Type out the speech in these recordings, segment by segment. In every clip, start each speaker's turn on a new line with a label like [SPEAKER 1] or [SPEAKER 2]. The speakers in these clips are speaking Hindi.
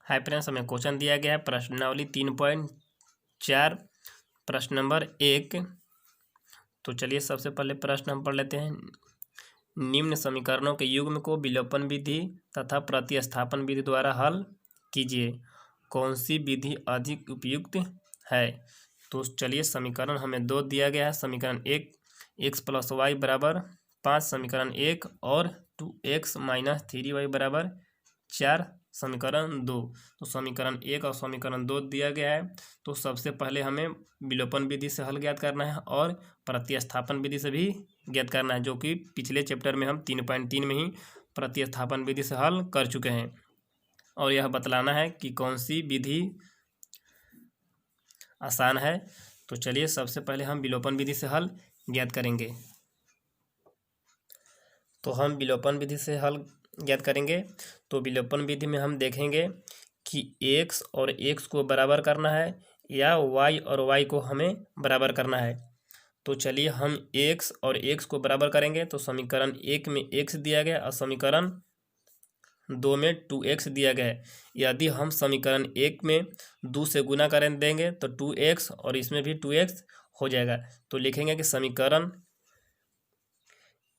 [SPEAKER 1] हाय फ्रेंड्स, हमें क्वेश्चन दिया गया है प्रश्नावली 3.4 प्रश्न नंबर 1। तो चलिए सबसे पहले प्रश्न हम पढ़ लेते हैं। निम्न समीकरणों के युग्म को विलोपन विधि तथा प्रतिस्थापन विधि द्वारा हल कीजिए। कौन सी विधि अधिक उपयुक्त है? तो चलिए समीकरण हमें 2 दिया गया है। समीकरण 1 x + y = 5, समीकरण 1 और 2x - 3y = 4, समीकरण 2। तो समीकरण 1 और समीकरण 2 दिया गया है। तो सबसे पहले हमें विलोपन विधि से हल ज्ञात करना है और प्रतिस्थापन विधि से भी ज्ञात करना है, जो कि पिछले चैप्टर में हम 3.3 में ही प्रतिस्थापन विधि से हल कर चुके हैं। और यह बतलाना है कि कौन सी विधि आसान है। तो चलिए सबसे पहले हम विलोपन विधि से हल ज्ञात करेंगे। तो हम विलोपन विधि से हल ज्ञात करेंगे। तो विलोपन विधि में हम देखेंगे कि x और x को बराबर करना है या y और y को हमें बराबर करना है। तो चलिए हम x और x को बराबर करेंगे। तो समीकरण 1 में x दिया गया और समीकरण 2 में 2x दिया गया है। यदि हम समीकरण 1 में 2 से गुना करें देंगे तो 2x और इसमें भी 2x हो जाएगा। तो लिखेंगे कि समीकरण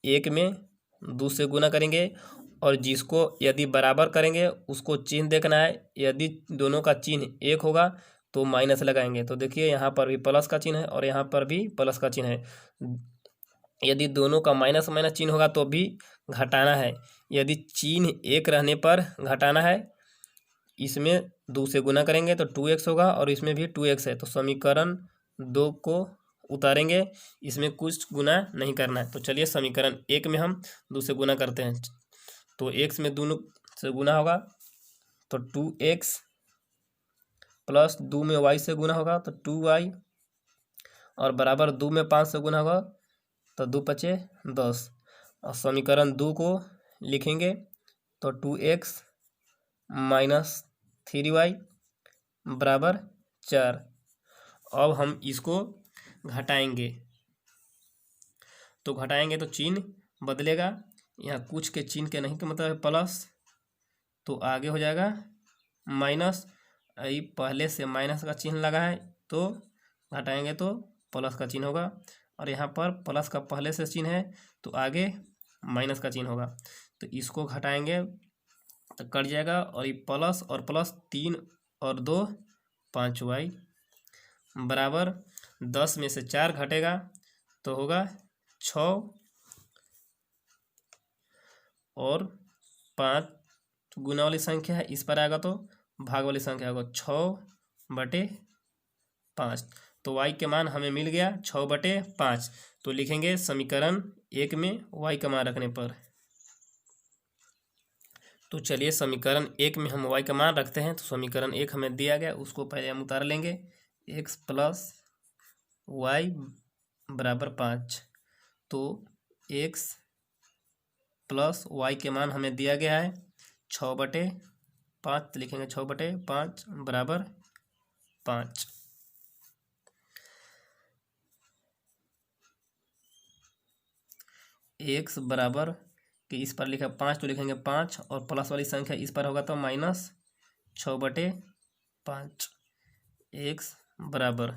[SPEAKER 1] 1 में 2 से गुना करेंगे और जिसको यदि बराबर करेंगे उसको चिन्ह देखना है। यदि दोनों का चिन्ह एक होगा तो माइनस लगाएंगे। तो देखिए यहाँ पर भी प्लस का चिन्ह है और यहाँ पर भी प्लस का चिन्ह है। यदि दोनों का माइनस माइनस चिन्ह होगा तो भी घटाना है। यदि चिन्ह एक रहने पर घटाना है। इसमें 2 से गुना करेंगे तो 2x होगा और इसमें भी 2x है। तो समीकरण 2 को उतारेंगे, इसमें कुछ गुना नहीं करना है। तो चलिए समीकरण 1 में हम 2 से गुना करते हैं। तो x में दोनों से गुना होगा तो 2x प्लस 2 में y से गुना होगा तो 2y और बराबर 2 में 5 से गुना होगा तो 2 × 5 = 10। और समीकरण 2 को लिखेंगे तो 2x - 3y = 4। अब हम इसको घटाएंगे। तो घटाएंगे तो चिन्ह बदलेगा। यहाँ कुछ के चिन्ह के नहीं, का मतलब है प्लस, तो आगे हो जाएगा माइनस। ये पहले से माइनस का चिन्ह लगा है तो घटाएंगे तो प्लस का चिन्ह होगा। और यहाँ पर प्लस का पहले से चिन्ह है तो आगे माइनस का चिन्ह होगा। तो इसको घटाएंगे तो कट जाएगा और ये प्लस और प्लस 3 और 2 5y बराबर 10 में से 4 घटेगा तो होगा 6 और 5 गुना वाली संख्या है, इस पर आएगा तो भाग वाली संख्या होगा 6/5। तो y के मान हमें मिल गया 6/5। तो लिखेंगे समीकरण 1 में y का मान रखने पर। तो चलिए समीकरण 1 में हम y का मान रखते हैं। तो समीकरण 1 हमें दिया गया, उसको पहले हम उतार लेंगे। x + y = 5। तो x + y के मान हमें दिया गया है 6/5। तो लिखेंगे 6/5 = 5। x बराबर कि इस पर लिखा 5 तो लिखेंगे 5 और प्लस वाली संख्या इस पर होगा तो -6/5। x बराबर,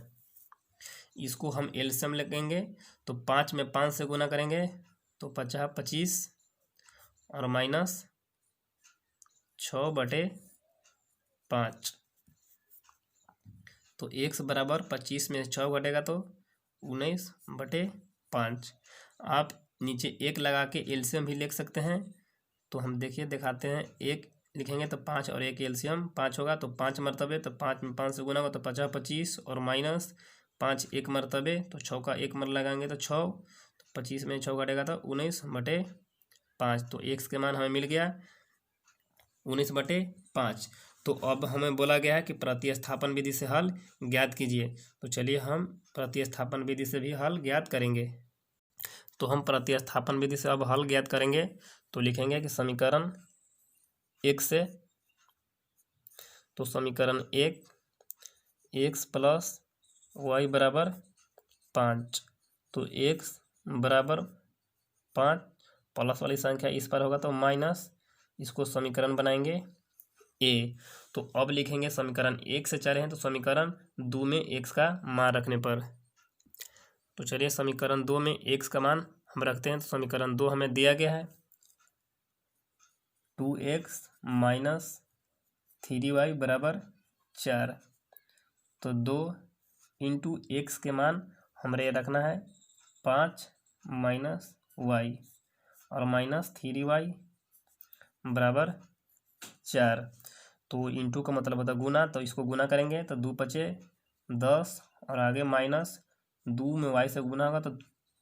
[SPEAKER 1] इसको हम एलसीएम लगेंगे तो 5 में 5 से गुना करेंगे तो 50 25 और -6/5। तो x बराबर 25 में 6 घटेगा तो 19/5। आप नीचे 1 लगा के एलसीएम भी लिख सकते हैं। तो हम देखिए दिखाते हैं। 1 लिखेंगे तो 5 और 1 एलसीएम 5 होगा तो 5 मरतबे, तो 5 में 5 से गुना होगा तो 50 25 और -5 1 मरतबे, तो 6 का 1 मर लगाएंगे तो 6। तो 25 में 6 घटेगा तो 19/5। तो x के मान हमें मिल गया 19/5। तो अब हमें बोला गया है कि प्रतिस्थापन विधि से हल ज्ञात कीजिए। तो चलिए हम प्रतिस्थापन विधि से भी हल ज्ञात करेंगे। तो हम प्रतिस्थापन विधि से अब हल ज्ञात करेंगे। तो लिखेंगे कि समीकरण 1 से, तो समीकरण 1 x + y = 5। तो x बराबर 5, प्लस वाली संख्या इस पर होगा तो माइनस, इसको समीकरण बनाएंगे ए। तो अब लिखेंगे समीकरण 1 से चले हैं तो समीकरण 2 में x का मान रखने पर। तो चलिए समीकरण 2 में x का मान हम रखते हैं। तो समीकरण 2 हमें दिया गया है 2x माइनस 3y बराबर 4। तो 2 इंटू एक्स के मान हमारे रखना है 5 माइनस वाई और माइनस 3y बराबर 4। तो इंटू का मतलब होता है गुना, तो इसको गुना करेंगे तो 2 पचे 10 और आगे माइनस 2 में y से गुना होगा तो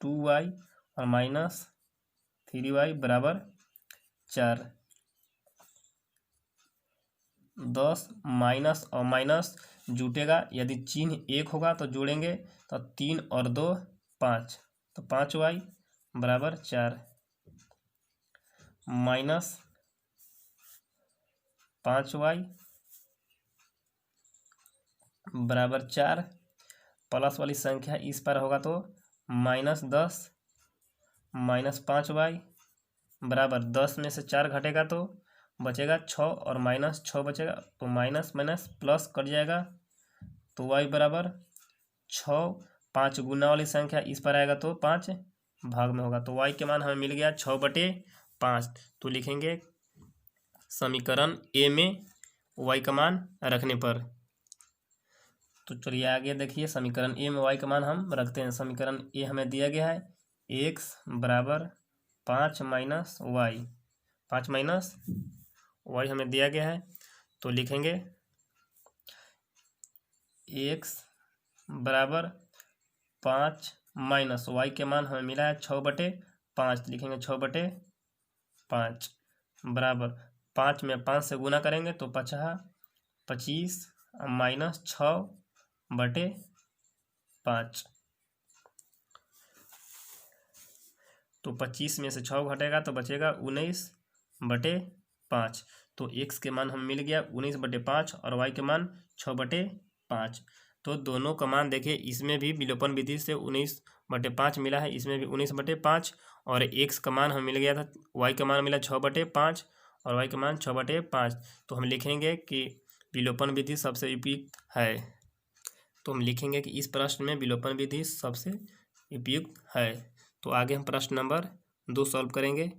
[SPEAKER 1] 2y और माइनस 3y बराबर 4। 10 माइनस और माइनस जुटेगा, यदि चिन्ह एक होगा तो जोड़ेंगे तो 3 और 2 5, तो 5y बराबर 4 माइनस 5y बराबर 4 प्लस वाली संख्या इस पर होगा तो माइनस 10 माइनस 5y बराबर 10 में से 4 घटेगा तो बचेगा 6 और माइनस 6 बचेगा तो माइनस माइनस प्लस कट जाएगा तो y बराबर 6। 5 गुना वाली संख्या इस पर आएगा तो 5 भाग में होगा, तो y के मान हमें मिल गया 6/5। तो लिखेंगे समीकरण ए में y का मान रखने पर। तो चलिए आगे देखिए समीकरण ए में y का मान हम रखते हैं। समीकरण ए हमें दिया गया है x बराबर 5 माइनस वाई, 5 माइनस वाई हमें दिया गया है। तो लिखेंगे x बराबर 5 माइनस वाई के मान हमें मिला है 6/5। लिखेंगे 6/5 बराबर 5 में 5 से गुना करेंगे तो 25 माइनस 6/5। तो 25 में से 6 घटेगा तो बचेगा 19/5। तो x के मान हमें मिल गया 19/5 और y के मान 6/5। तो दोनों का मान देखिए, इसमें भी विलोपन विधि से 19/5 मिला है, इसमें भी 19/5 और x का मान हमें मिल गया था, y का मान मिला 6/5 और y का मान 6/5। तो हम लिखेंगे कि विलोपन विधि सबसे उपयुक्त है। तो हम लिखेंगे कि इस प्रश्न में विलोपन विधि सबसे उपयुक्त है। तो आगे हम प्रश्न नंबर 2 सॉल्व करेंगे।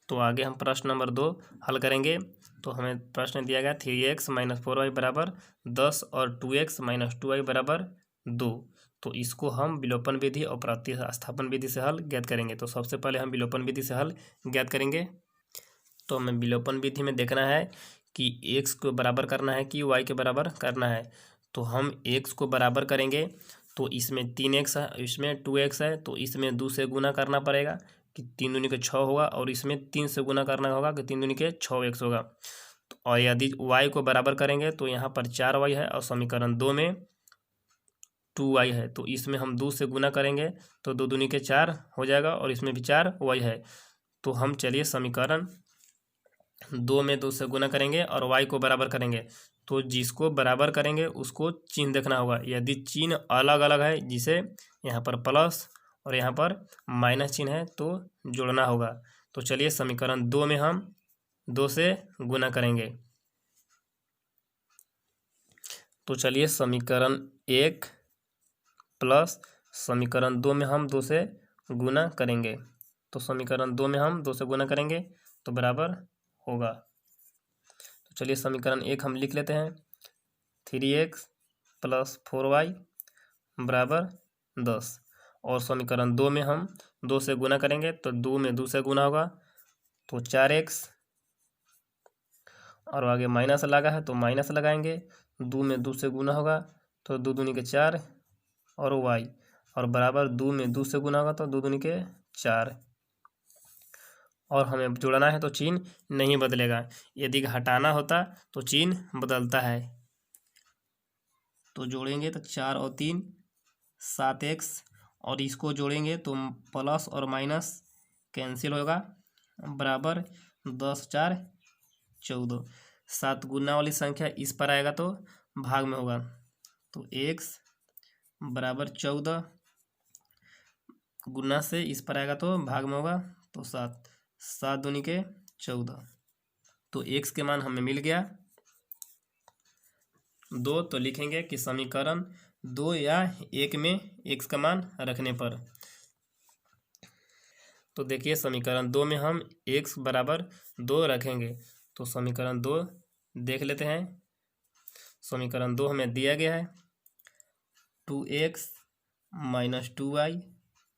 [SPEAKER 1] तो आगे हम प्रश्न नंबर 2 हल करेंगे। तो हमें प्रश्न दिया गया 3x माइनस 4y बराबर 10 और 2x माइनस 2y बराबर 2। तो इसको हम विलोपन विधि और प्रतिस्थापन विधि से हल ज्ञात करेंगे। तो सबसे पहले हम विलोपन विधि से हल ज्ञात करेंगे। तो हमें विलोपन विधि में देखना है कि x को बराबर करना है कि y के बराबर करना है। तो हम x को बराबर करेंगे तो इसमें 3x है, इसमें 2x है, तो इसमें 2 से गुना करना पड़ेगा कि 3 दूनी के 6 होगा और इसमें 3 से गुना करना होगा कि 3 दूनी के 6x होगा। और यदि y को बराबर करेंगे तो यहाँ पर 4y है और समीकरण 2 में 2y है, तो इसमें हम 2 से गुना करेंगे तो 2 दूनी के 4 हो जाएगा और इसमें भी 4y है। तो हम चलिए समीकरण 2 में 2 से गुना करेंगे और y को बराबर करेंगे। तो जिसको बराबर करेंगे उसको चिन्ह देखना होगा, यदि चिन्ह अलग अलग है, जिसे यहाँ पर प्लस और यहाँ पर माइनस चिन्ह है तो जोड़ना होगा। तो चलिए समीकरण 2 में हम 2 से गुना करेंगे। तो चलिए समीकरण 1 प्लस समीकरण 2 में हम 2 से गुना करेंगे। तो समीकरण 2 में हम 2 से गुना करेंगे तो बराबर होगा। तो चलिए समीकरण 1 हम लिख लेते हैं 3x प्लस 4y बराबर 10 और समीकरण 2 में हम 2 से गुना करेंगे तो 2 में 2 से गुना होगा तो 4x और आगे माइनस लगा है तो माइनस लगाएंगे। 2 में 2 से गुना होगा तो 2 दूनी के 4 और y और बराबर 2 में 2 से गुना होगा तो 2 दूनी के 4 और हमें जोड़ना है तो चिन्ह नहीं बदलेगा। यदि घटाना होता तो चिन्ह बदलता है। तो जोड़ेंगे तो 4 और 3 7x और इसको जोड़ेंगे तो प्लस और माइनस कैंसिल होगा बराबर 10 4 14। 7 गुना वाली संख्या इस पर आएगा तो भाग में होगा तो x बराबर 14 गुना से इस पर आएगा तो भाग में होगा तो 7 दूनी के 14। तो x के मान हमें मिल गया 2 तो लिखेंगे कि समीकरण 2 या 1 में x का मान रखने पर। तो देखिए समीकरण 2 में हम x बराबर 2 रखेंगे, तो समीकरण 2 देख लेते हैं। समीकरण 2 हमें दिया गया है 2x - 2y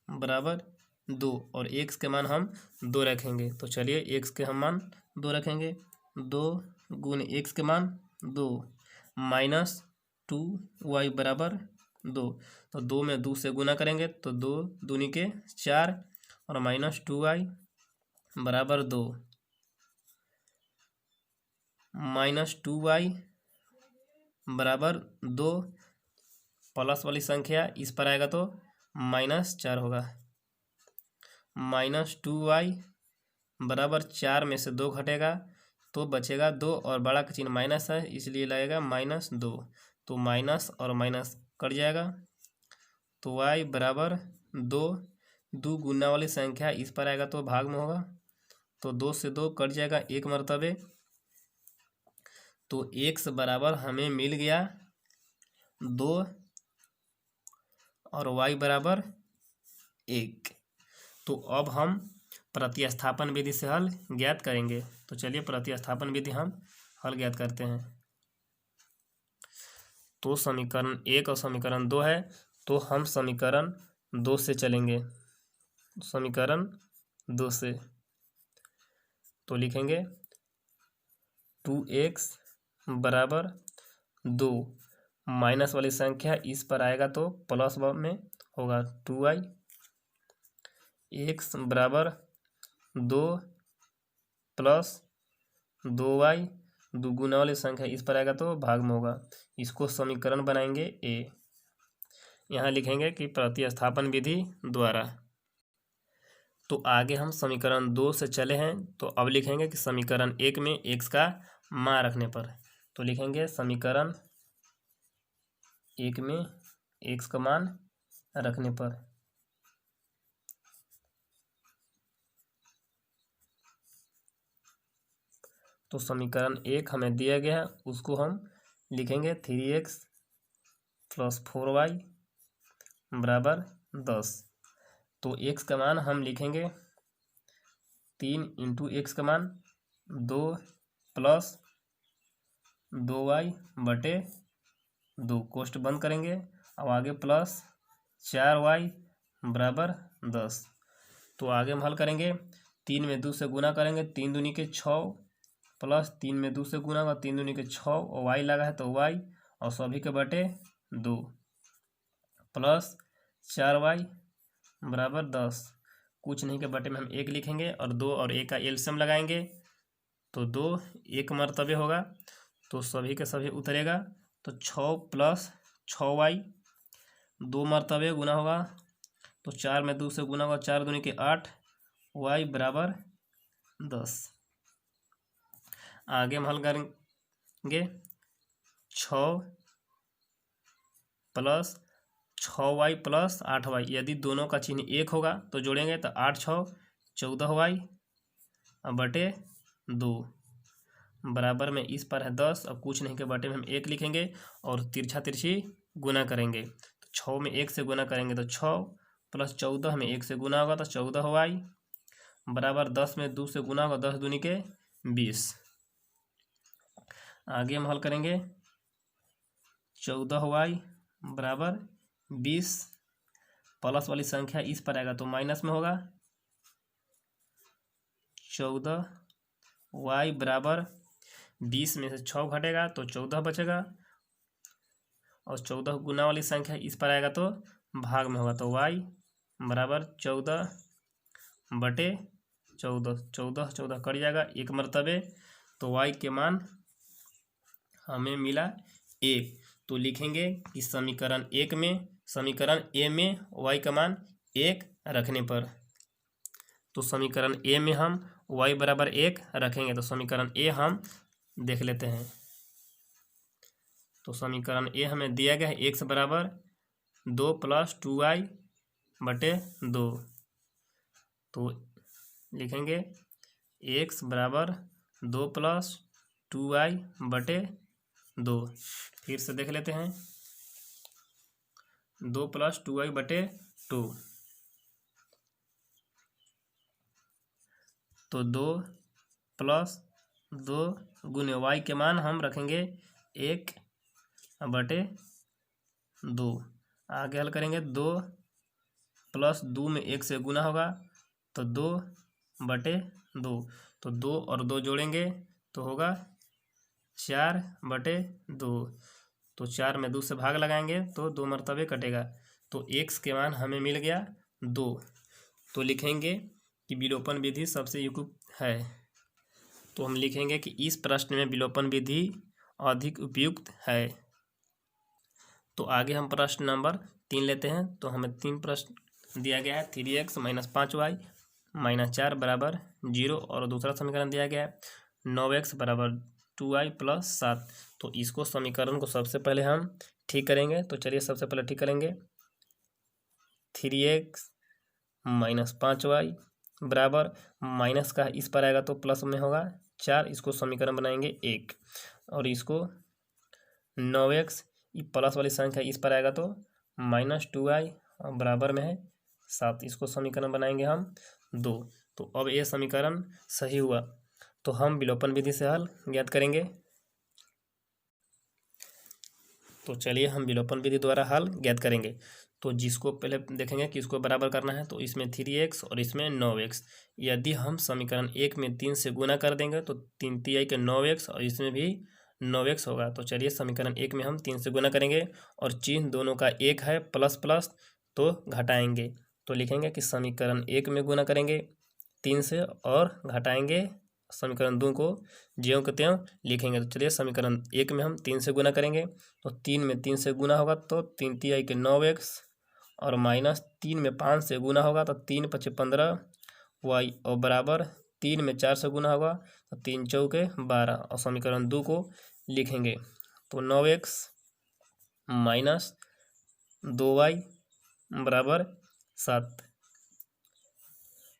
[SPEAKER 1] बराबर 2 और x के मान हम 2 रखेंगे। तो चलिए x के हम मान 2 रखेंगे, 2 गुण x के मान 2 माइनस 2y बराबर 2। तो 2 में 2 से गुना करेंगे तो 2 दूनी के 4 और माइनस 2y बराबर 2 माइनस 2y बराबर 2 प्लस वाली संख्या इस पर आएगा तो -4 होगा। -2y बराबर 4 में से 2 घटेगा तो बचेगा 2 और बड़ा का चिन्ह माइनस है इसलिए लगेगा -2। तो माइनस और माइनस कट जाएगा तो y बराबर 2। 2 गुना वाली संख्या इस पर आएगा तो भाग में होगा, तो 2 से 2 कट जाएगा एक मरतबे। तो x बराबर हमें मिल गया 2 और y बराबर 1। तो अब हम प्रतिस्थापन विधि से हल ज्ञात करेंगे। तो चलिए प्रतिस्थापन विधि हम हल ज्ञात करते हैं। तो समीकरण 1 और समीकरण 2 है, तो हम समीकरण 2 से चलेंगे। समीकरण 2 से तो लिखेंगे 2x बराबर 2 माइनस वाली संख्या इस पर आएगा तो प्लस में होगा 2y, x बराबर 2 प्लस 2y, 2 गुना वाली संख्या इस पर आएगा तो भाग में होगा। इसको समीकरण बनाएंगे a। यहाँ लिखेंगे कि प्रतिस्थापन विधि द्वारा। तो आगे हम समीकरण 2 से चले हैं, तो अब लिखेंगे कि समीकरण 1 में x का मान रखने पर। तो लिखेंगे समीकरण 1 में x का मान रखने पर। तो समीकरण 1 हमें दिया गया है, उसको हम लिखेंगे 3x + 4y बराबर 10। तो x का मान हम लिखेंगे 3 × x का मान 2 + 2y बटे 2, कोष्ट बंद करेंगे। अब आगे प्लस 4y बराबर 10। तो आगे हम हल करेंगे, 3 में 2 से गुना करेंगे, 3 दूनी के 6 प्लस 3 में 2 से गुना होगा, 3 दूनी के 6 और y लगा है तो y और सभी के बटे 2 प्लस 4y बराबर 10। कुछ नहीं के बटे में हम 1 लिखेंगे और 2 और 1 का एलसीएम लगाएंगे तो 2 एक मरतबे होगा, तो सभी के सभी उतरेगा। तो 6 + 6y 2 मरतबे गुना होगा, तो 4 में 2 से गुना होगा, 4 दूनी के 8 y बराबर 10। आगे हम हल करेंगे 6 + 6y + 8y, यदि दोनों का चिन्ह 1 होगा तो जोड़ेंगे तो 8 × 6 14y बटे 2 बराबर में इस पर है 10 और कुछ नहीं के बटे में हम 1 लिखेंगे और तिरछा तिरछी गुना करेंगे। तो 6 में 1 से गुना करेंगे तो 6 + 14 में 1 से गुना होगा तो 14y बराबर 10 में 2 से गुना होगा, 10 दूनी के 20। आगे हम हल करेंगे 14y बराबर 20, प्लस वाली संख्या इस पर आएगा तो माइनस में होगा। 14y बराबर 20 में से 6 घटेगा तो 14 बचेगा और 14 गुना वाली संख्या इस पर आएगा तो भाग में होगा, तो y बराबर 14 बटे 14, 14 14 कट जाएगा एक मरतबे। तो y के मान हमें मिला 1। तो लिखेंगे कि समीकरण 1 में समीकरण a में y का मान 1 रखने पर। तो समीकरण a में हम y बराबर 1 रखेंगे, तो समीकरण a हम देख लेते हैं। तो समीकरण a हमें दिया गया है x बराबर 2 + 2y बटे 2। तो लिखेंगे x बराबर 2 + 2y बटे 2। फिर से देख लेते हैं, 2 + 2y/2, तो 2 + 2 गुने y के मान हम रखेंगे 1/2। आगे हल करेंगे, 2 + 2 में 1 से गुना होगा तो 2/2, तो 2 और 2 जोड़ेंगे तो होगा 4/2, तो 4 में 2 से भाग लगाएंगे तो 2 मरतबे कटेगा, तो x के मान हमें मिल गया 2। तो लिखेंगे कि विलोपन विधि सबसे उपयुक्त है। तो हम लिखेंगे कि इस प्रश्न में विलोपन विधि अधिक उपयुक्त है। तो आगे हम प्रश्न नंबर 3 लेते हैं। तो हमें 3 प्रश्न दिया गया है, 3x - 5y - 4 = 0, और दूसरा समीकरण दिया गया है 9x = 2y + 7। तो इसको समीकरण को सबसे पहले हम ठीक करेंगे। तो चलिए सबसे पहले ठीक करेंगे, 3x - 5y बराबर माइनस का इस पर आएगा तो प्लस में होगा 4, इसको समीकरण बनाएंगे 1, और इसको 9x ये प्लस वाली संख्या इस पर आएगा तो -2y, और बराबर में है 7, इसको समीकरण बनाएंगे हम 2। तो अब ये समीकरण सही हुआ, तो हम विलोपन विधि से हल ज्ञात करेंगे। तो चलिए हम विलोपन विधि द्वारा हल ज्ञात करेंगे। तो जिसको पहले देखेंगे कि इसको बराबर करना है, तो इसमें 3x और इसमें 9x, यदि हम समीकरण 1 में 3 से गुना कर देंगे तो 3 3 के 9x, और इसमें भी 9x होगा। तो चलिए समीकरण 1 में हम 3 से गुना करेंगे, और चिन्ह दोनों का एक है, प्लस प्लस, तो घटाएंगे। तो लिखेंगे कि समीकरण 1 में गुना करेंगे 3 से, और घटाएंगे समीकरण 2 को ज्यों के त्यों लिखेंगे। तो चलिए समीकरण 1 में हम 3 से गुना करेंगे, तो 3 में 3 से गुना होगा तो 3 3 के 9x, और -3 में 5 से गुना होगा तो 3 5 15y, और बराबर 3 में 4 से गुना होगा तो 3 4 12, और समीकरण 2 को लिखेंगे। तो 9x - 2y बराबर 7,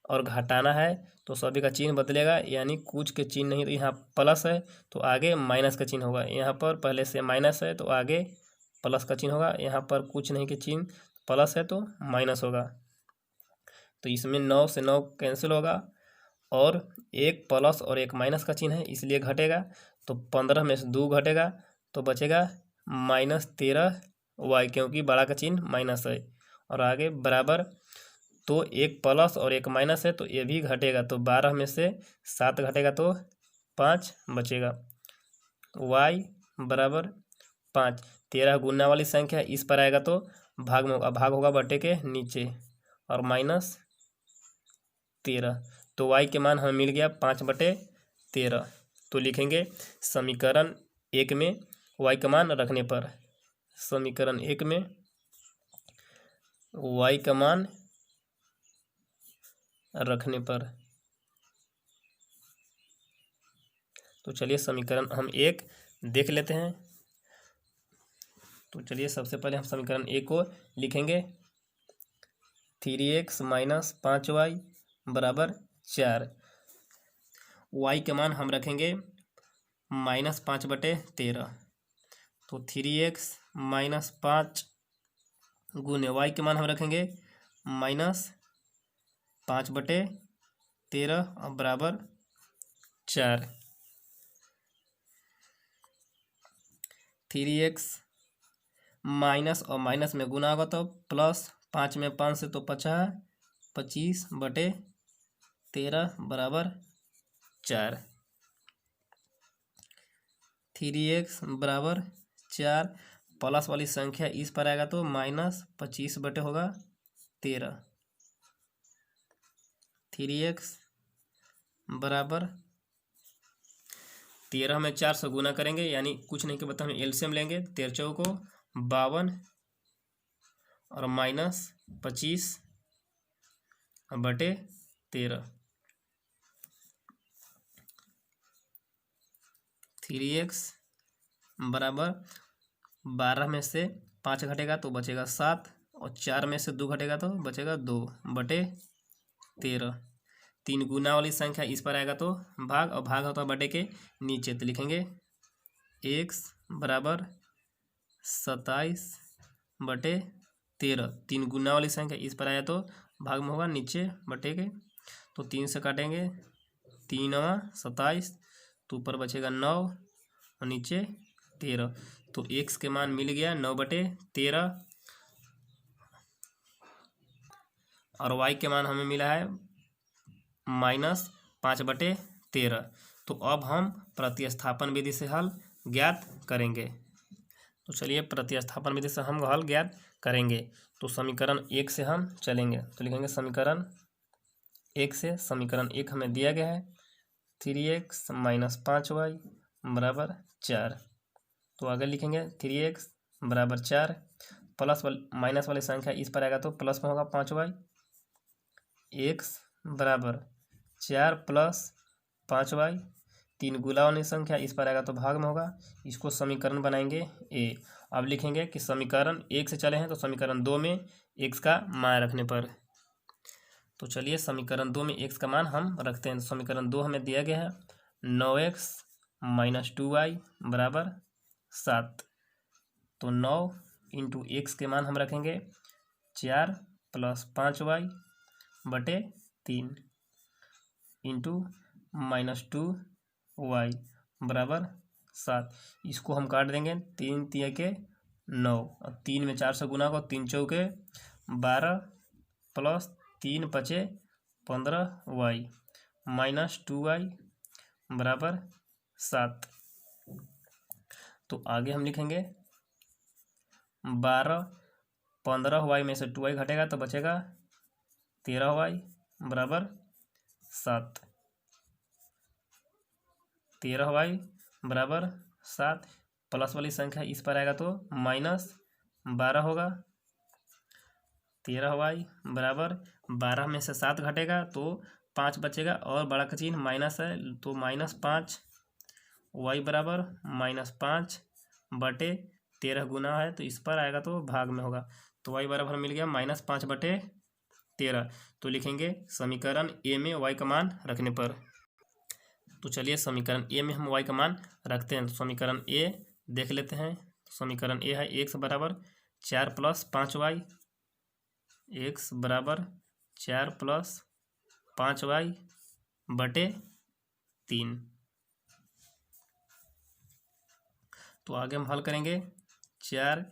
[SPEAKER 1] और घटाना है तो सभी का चिन्ह बदलेगा, यानी कुछ के चिन्ह नहीं, तो यहाँ प्लस है तो आगे माइनस का चिन्ह होगा, यहाँ पर पहले से माइनस है तो आगे प्लस का चिन्ह होगा, यहाँ पर कुछ नहीं के चिन्ह प्लस है तो माइनस होगा। तो इसमें 9 से 9 कैंसिल होगा, और एक प्लस और एक माइनस का चिन्ह है इसलिए घटेगा, तो 15 में से 2 घटेगा तो बचेगा -13y, क्योंकि बड़ा का चिन्ह माइनस है, और आगे बराबर, तो एक प्लस और एक माइनस है तो ये भी घटेगा, तो 12 में से 7 घटेगा तो 5 बचेगा, y बराबर 5। 13 गुना वाली संख्या इस पर आएगा तो भाग में होगा, भाग होगा बटे के नीचे, और -13, तो y के मान हमें मिल गया 5/13। तो लिखेंगे समीकरण 1 में y का मान रखने पर, समीकरण 1 में y का मान रखने पर, तो चलिए समीकरण हम 1 देख लेते हैं। तो चलिए सबसे पहले हम समीकरण 1 को लिखेंगे, 3x - 5y बराबर 4, y के मान हम रखेंगे -5/13, तो 3x - 5 गुने y के मान हम रखेंगे -5/13, और बराबर 4। 3x माइनस और माइनस में गुना होगा तो प्लस, 5 में 5 से तो 25/13 बराबर 4। 3x बराबर 4, प्लस वाली संख्या इस पर आएगा तो -25/13। 3x बराबर 13 में 4 से गुना करेंगे, यानी कुछ नहीं के बता हम एलसीएम लेंगे, 13 को 52, और -25/13। 3x बराबर 12 में से 5 घटेगा तो बचेगा 7, और 4 में से 2 घटेगा तो बचेगा 2/13। 3 गुना वाली संख्या इस पर आएगा तो भाग, और भाग होता है बटे के नीचे, तो लिखेंगे x बराबर 27/13। 3 गुना वाली संख्या इस पर आया तो भाग में होगा, नीचे बटे के, तो 3 से काटेंगे, 3 27, तो ऊपर बचेगा 9 और नीचे 13। तो x के मान मिल गया 9/13 और y के मान हमें मिला है -5/13। तो अब हम प्रतिस्थापन विधि से हल ज्ञात करेंगे। तो चलिए प्रतिस्थापन विधि से हम हल ज्ञात करेंगे। तो समीकरण 1 से हम चलेंगे, तो लिखेंगे समीकरण 1 से। समीकरण 1 हमें दिया गया है 3x - 5y बराबर 4। तो आगे लिखेंगे 3x बराबर 4, प्लस माइनस वाली संख्या इस पर आएगा तो प्लस में होगा 5y, x बराबर 4 + 5y। 3 गुना वाली संख्या इस पर आएगा तो भाग में होगा, इसको समीकरण बनाएंगे a। अब लिखेंगे कि समीकरण 1 से चले हैं तो समीकरण 2 में x का मान रखने पर। तो चलिए समीकरण 2 में x का मान हम रखते हैं। तो समीकरण 2 हमें दिया गया है 9x - 2y बराबर 7। तो 9 × x के मान हम रखेंगे 4 + 5y/3 इंटू -2y बराबर 7। इसको हम काट देंगे, 3 × 3 = 9 और 3 में 4 से गुना को 3 × 4 = 12 + 3 = 15y -2y बराबर 7। तो आगे हम लिखेंगे 12 15y में से 2y घटेगा तो बचेगा 13y बराबर 7। 13y बराबर 7, प्लस वाली संख्या इस पर आएगा तो -12 होगा। 13y बराबर 12 में से 7 घटेगा तो 5 बचेगा और बड़ा का चिन्ह माइनस है तो -5। y बराबर -5/13 गुना है तो इस पर आएगा तो भाग में होगा, तो y बराबर मिल गया -5/13। तो लिखेंगे समीकरण a में y का मान रखने पर। तो चलिए समीकरण a में हम y का मान रखते हैं। तो समीकरण a देख लेते हैं। समीकरण a है x बराबर 4 + 5y, x बराबर 4 + 5y/3। तो आगे हम हल करेंगे 4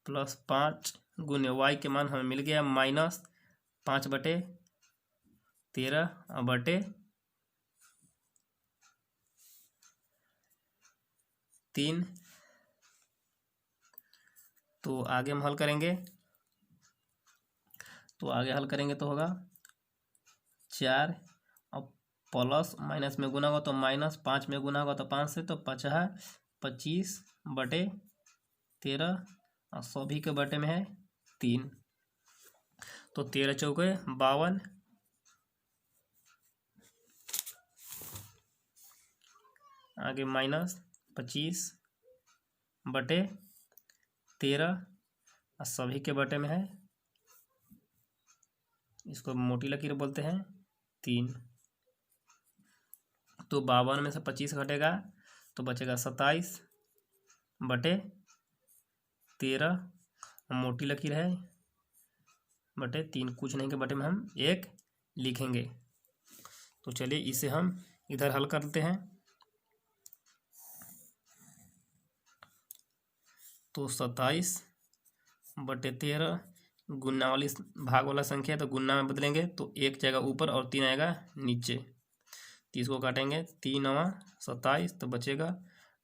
[SPEAKER 1] + 5 गुने y के मान हमें मिल गया -5/13/3। तो आगे हम हल करेंगे, तो होगा 4 और प्लस माइनस में गुना होगा तो -5 में गुना होगा तो 5 से, तो 25/13 और सभी के बटे में है 3, तो 13 × 4 = 52। आगे -25/13 और सभी के बटे में है, इसको मोटी लकीर बोलते हैं 3। तो 52 में से 25 घटेगा तो बचेगा 27/13, मोटी लकीर है /3, कुछ नहीं के बटे में हम 1 लिखेंगे। तो चलिए इसे हम इधर हल करते हैं। तो 27/13 गुना वाली भाग वाला संख्या तो गुना में बदलेंगे तो 1 जाएगा ऊपर और 3 आएगा नीचे, 30 को काटेंगे, 3 × 9 = 27, तो बचेगा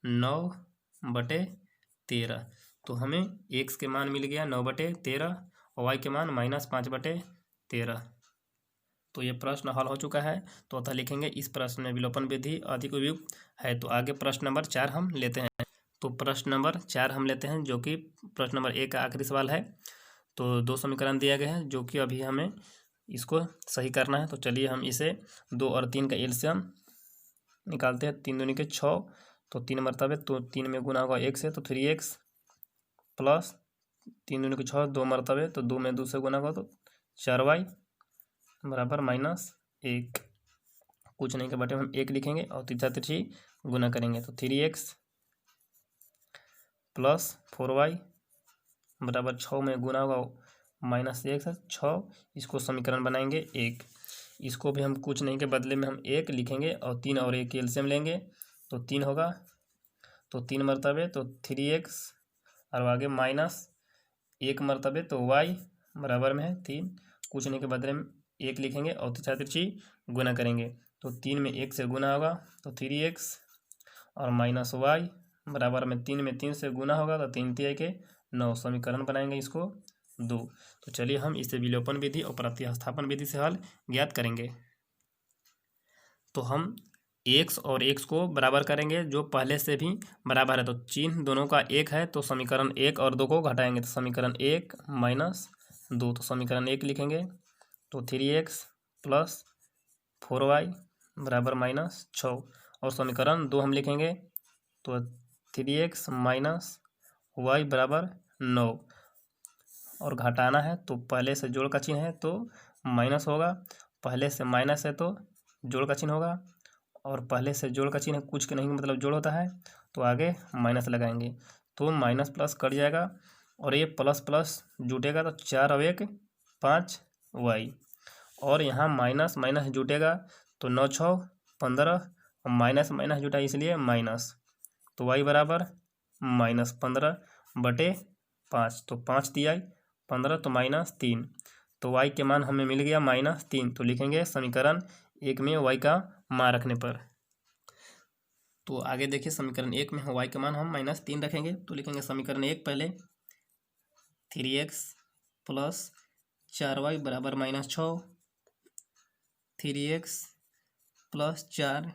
[SPEAKER 1] 9/13। तो हमें x के मान मिल गया 9/13 और y के मान -5/13। तो ये प्रश्न हल हो चुका है। तो अतः लिखेंगे इस प्रश्न में विलोपन विधि अधिक उपयुक्त है। तो आगे प्रश्न नंबर 4 हम लेते हैं। तो प्रश्न नंबर 4 हम लेते हैं, जो कि प्रश्न नंबर 1 का आखिरी सवाल है। तो 2 समीकरण दिया गया है जो कि अभी हमें इसको सही करना है। तो चलिए हम इसे 2 और 3 का एलसीएम निकालते हैं। 3 दूनी के 6, तो 3 मरतबे, तो 3 में गुना होगा 1 से, तो 3x प्लस 3 दूनी के 6 2 मरतबे, तो 2 में 2 से गुना होगा तो 4y बराबर -1। कुछ नहीं के बटे में हम 1 लिखेंगे और 3 × 3 गुना करेंगे तो 3x प्लस 4y बराबर 6 में गुना होगा -1 है 6। इसको समीकरण बनाएंगे 1। इसको भी हम कुछ नहीं के बदले में हम 1 लिखेंगे और 3 और 1 एलसीएम लेंगे तो 3 होगा, तो 3 मरतबे तो 3x और आगे -1 मरतबे तो y बराबर में है 3। कुछ नहीं के बदले में 1 लिखेंगे और तिरछा तिरछी गुना करेंगे तो 3 में 1 से गुना होगा तो 3x और -y बराबर में 3 में 3 से गुना होगा तो 3 3 के 9। समीकरण बनाएंगे इसको 2। तो चलिए हम इसे विलोपन विधि और प्रतिस्थापन विधि से हल ज्ञात करेंगे। तो हम x और x को बराबर करेंगे जो पहले से भी बराबर है, तो चिन्ह दोनों का 1 है तो समीकरण 1 और 2 को घटाएंगे तो समीकरण 1 -2 तो समीकरण 1 लिखेंगे तो 3x प्लस 4y बराबर -6 और समीकरण 2 हम लिखेंगे तो 3x -y बराबर 9 और घटाना है तो पहले से जोड़ का चिन्ह है तो माइनस होगा, पहले से माइनस है तो जोड़ का चिन्ह होगा और पहले से जोड़ का चिन्ह कुछ के नहीं मतलब जोड़ होता है तो आगे माइनस लगाएंगे तो माइनस प्लस कट जाएगा और ये प्लस प्लस जुटेगा तो 4 और 1 5y और यहाँ माइनस माइनस जुटेगा तो 9 6 15 और माइनस माइनस जुटा इसलिए माइनस तो y बराबर -15/5 तो 5 तिहाई 15 तो -3 तो y के मान हमें मिल गया -3 तो लिखेंगे समीकरण 1 में y का मान रखने पर। तो आगे देखिए समीकरण 1 में y का मान हम -3 रखेंगे तो लिखेंगे समीकरण 1 पहले 3x प्लस 4y बराबर -6 3x प्लस 4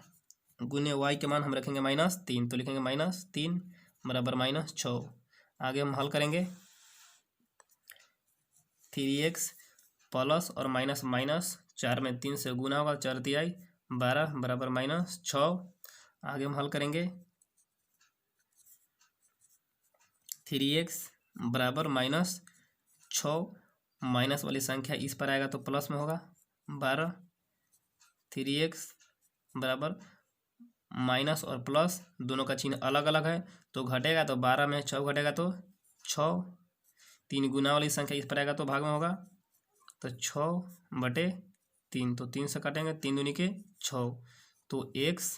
[SPEAKER 1] गुने y के मान हम रखेंगे -3 तो लिखेंगे -3 बराबर -6। आगे हम हल करेंगे 3x प्लस और माइनस माइनस 4 में 3 से गुना होगा 4 तिहाई 12 बराबर -6। आगे हम हल करेंगे 3x बराबर -6 माइनस वाली संख्या इस पर आएगा तो प्लस में होगा 12 3x बराबर माइनस और प्लस दोनों का चिन्ह अलग अलग है तो घटेगा तो 12 में 6 घटेगा तो 6 3 गुना वाली संख्या इस पर आएगा तो भाग में होगा तो 6/3 तो 3 से काटेंगे 3 दूनी के 6 तो x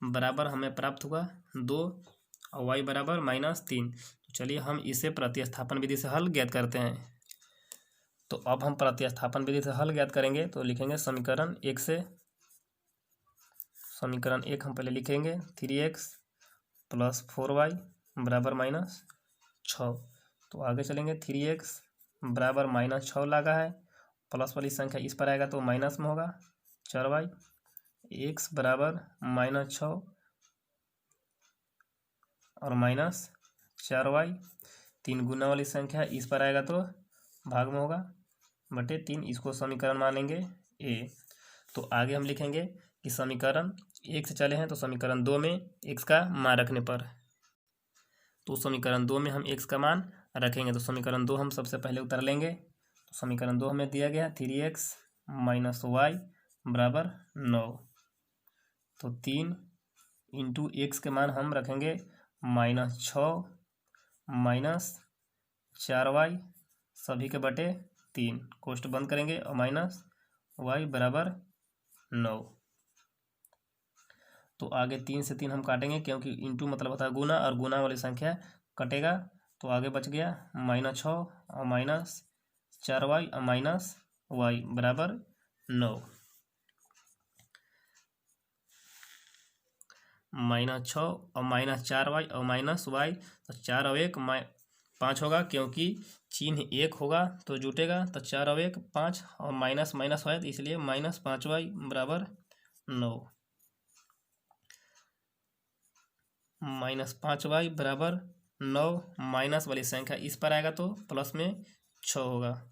[SPEAKER 1] बराबर हमें प्राप्त हुआ 2 और y बराबर -3। तो चलिए हम इसे प्रतिस्थापन विधि से हल ज्ञात करते हैं। तो अब हम प्रतिस्थापन विधि से हल ज्ञात करेंगे तो लिखेंगे समीकरण 1 से समीकरण 1 हम पहले लिखेंगे 3x प्लस 4y बराबर -6 तो आगे चलेंगे 3x बराबर -6 लगा है प्लस वाली संख्या इस पर आएगा तो माइनस में होगा 4y x बराबर -6 और -4y 3 गुना वाली संख्या इस पर आएगा तो भाग में होगा बटे 3 इसको समीकरण मानेंगे a। तो आगे हम लिखेंगे कि समीकरण 1 से चले हैं तो समीकरण 2 में x का मान रखने पर तो समीकरण 2 में हम x का मान रखेंगे तो समीकरण 2 हम सबसे पहले उतार लेंगे तो समीकरण 2 हमें दिया गया 3x - y बराबर 9 तो 3 इंटू x के मान हम रखेंगे -6 -4y सभी के बटे 3 कोष्ठ बंद करेंगे और -y बराबर 9 तो आगे 3 से 3 हम काटेंगे क्योंकि इंटू मतलब होता है गुना और गुना वाली संख्या कटेगा तो आगे बच गया -6 और -4y और -y बराबर 9 -6 और -4y और -y तो 4 और 1 5 होगा क्योंकि चिन्ह 1 होगा तो जुटेगा तो 4 और 1 5 और माइनस माइनस है तो इसलिए -5y बराबर 9 -5y बराबर 9 माइनस वाली संख्या इस पर आएगा तो प्लस में 6 होगा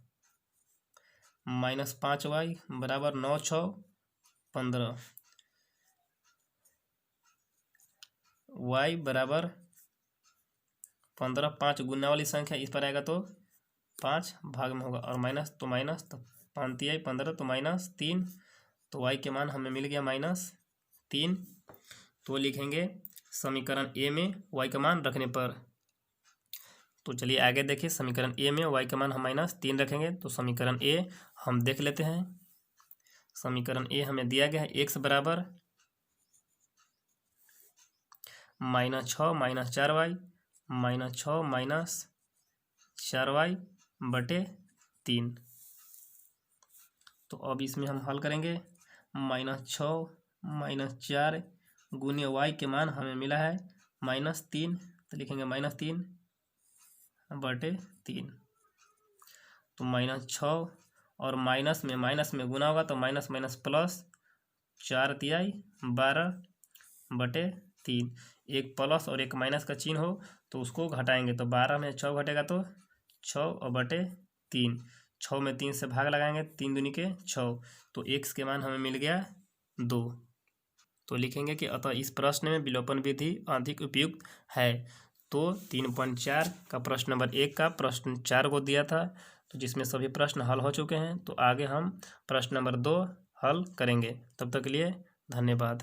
[SPEAKER 1] -5y बराबर 9 6 15 y बराबर 15 5 गुना वाली संख्या इस पर आएगा तो 5 भाग में होगा और माइनस तो 5 तिहाई 15 तो -3 तो y के मान हमें मिल गया -3 तो लिखेंगे समीकरण a में y का मान रखने पर तो चलिए आगे देखिए, समीकरण ए में y का मान हम -3 रखेंगे। तो समीकरण ए हम देख लेते हैं। समीकरण ए हमें दिया गया है x बराबर -6 - 4y -6 - 4y बटे 3। तो अब इसमें हम हल करेंगे। -6 - 4 गुने y के मान हमें मिला है -3, तो लिखेंगे -3 बटे 3। तो -6 और माइनस में गुना होगा तो माइनस माइनस प्लस, 4 तिहाई 12 बटे 3। एक प्लस और एक माइनस का चिन्ह हो तो उसको घटाएंगे, तो 12 में 6 घटेगा तो 6 और बटे 3। 6 में 3 से भाग लगाएंगे, 3 दूनी के 6, तो x के मान हमें मिल गया 2। तो लिखेंगे कि अतः इस प्रश्न में विलोपन विधि अधिक उपयुक्त है। तो 3.4 का प्रश्न नंबर 1 का प्रश्न 4 को दिया था, तो जिसमें सभी प्रश्न हल हो चुके हैं। तो आगे हम प्रश्न नंबर 2 हल करेंगे। तब तक के लिए धन्यवाद।